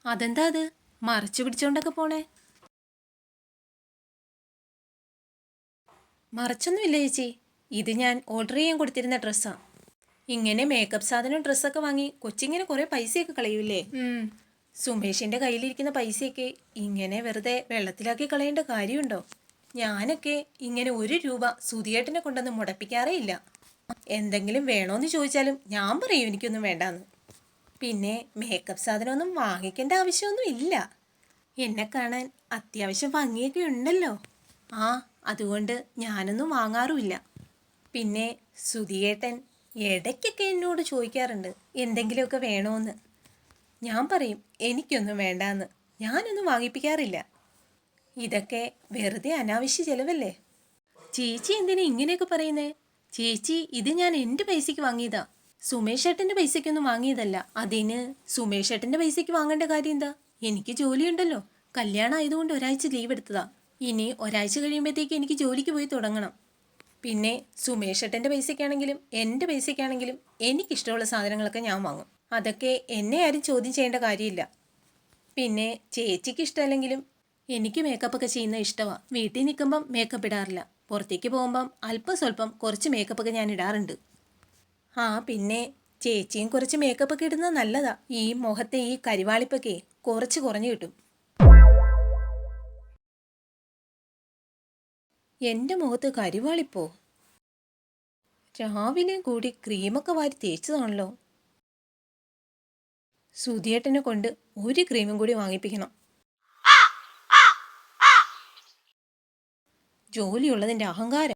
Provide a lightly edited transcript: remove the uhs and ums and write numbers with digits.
അതെന്താ അത് മറച്ചു പിടിച്ചോണ്ടൊക്കെ പോണേ? മറച്ചൊന്നുമില്ല ചേച്ചി, ഇത് ഞാൻ ഓർഡർ ചെയ്യാൻ കൊടുത്തിരുന്ന ഡ്രസ്സാ. ഇങ്ങനെ മേക്കപ്പ് സാധനം ഡ്രസ്സൊക്കെ വാങ്ങി കൊച്ചിങ്ങനെ കുറെ പൈസയൊക്കെ കളയൂലേ? സുമേഷിന്റെ കയ്യിലിരിക്കുന്ന പൈസയൊക്കെ ഇങ്ങനെ വെറുതെ വെള്ളത്തിലാക്കി കളയേണ്ട കാര്യമുണ്ടോ? ഞാനൊക്കെ ഇങ്ങനെ 1 രൂപ സുധിയേട്ടനെ കൊണ്ടൊന്നും മുടപ്പിക്കാറേ ഇല്ല. എന്തെങ്കിലും വേണോന്ന് ചോദിച്ചാലും ഞാൻ പറയും എനിക്കൊന്നും വേണ്ടാന്ന്. പിന്നെ മേക്കപ്പ് സാധനമൊന്നും വാങ്ങിക്കേണ്ട ആവശ്യമൊന്നും ഇല്ല. എന്നെ കാണാൻ അത്യാവശ്യം ഭംഗിയൊക്കെ ഉണ്ടല്ലോ. ആ, അതുകൊണ്ട് ഞാനൊന്നും വാങ്ങാറുമില്ല. പിന്നെ സുധിയേട്ടൻ ഇടയ്ക്കൊക്കെ എന്നോട് ചോദിക്കാറുണ്ട് എന്തെങ്കിലുമൊക്കെ വേണോന്ന്. ഞാൻ പറയും എനിക്കൊന്നും വേണ്ടാന്ന്. ഞാനൊന്നും വാങ്ങിപ്പിക്കാറില്ല. ഇതൊക്കെ വെറുതെ അനാവശ്യ ചെലവല്ലേ? ചേച്ചി എന്തിനാ ഇങ്ങനെയൊക്കെ പറയുന്നേ? ചേച്ചി, ഇത് ഞാൻ എൻ്റെ പൈസയ്ക്ക് വാങ്ങിയതാ, സുമേഷ് ഏട്ടൻ്റെ പൈസയ്ക്കൊന്നും വാങ്ങിയതല്ല. അതിന് സുമേഷ് ഏട്ടൻ്റെ പൈസയ്ക്ക് വാങ്ങേണ്ട കാര്യം എന്താ? എനിക്ക് ജോലിയുണ്ടല്ലോ. കല്യാണം ആയതുകൊണ്ട് ഒരാഴ്ച ലീവ് എടുത്തതാ. ഇനി ഒരാഴ്ച കഴിയുമ്പോഴത്തേക്ക് എനിക്ക് ജോലിക്ക് പോയി തുടങ്ങണം. പിന്നെ സുമേഷ് ഏട്ടൻ്റെ പൈസയ്ക്കാണെങ്കിലും എൻ്റെ പൈസയ്ക്കാണെങ്കിലും എനിക്കിഷ്ടമുള്ള സാധനങ്ങളൊക്കെ ഞാൻ വാങ്ങും. അതൊക്കെ എന്നെ ആരും ചോദ്യം ചെയ്യേണ്ട കാര്യമില്ല. പിന്നെ ചേച്ചിക്ക് ഇഷ്ടമല്ലെങ്കിലും എനിക്ക് മേക്കപ്പൊക്കെ ചെയ്യുന്നത് ഇഷ്ടമാണ്. വീട്ടിൽ നിൽക്കുമ്പം മേക്കപ്പ് ഇടാറില്ല. പുറത്തേക്ക് പോകുമ്പം അല്പം സ്വല്പം കുറച്ച് മേക്കപ്പൊക്കെ ഞാൻ ഇടാറുണ്ട്. ആ, പിന്നെ ചേച്ചിയും കുറച്ച് മേക്കപ്പൊക്കെ ഇടുന്നത് നല്ലതാ. ഈ മുഖത്തെ ഈ കരിവാളിപ്പൊക്കെ കുറച്ച് കുറഞ്ഞു കിട്ടും. എൻ്റെ മുഖത്ത് കരിവാളിപ്പോ? രാവിലെ കൂടി ക്രീമൊക്കെ വാരി തേച്ചതാണല്ലോ. സുധിയേട്ടനെ കൊണ്ട് ഒരു ക്രീമും കൂടി വാങ്ങിപ്പിക്കണം. ജോലിയുള്ളതിൻ്റെ അഹങ്കാരം.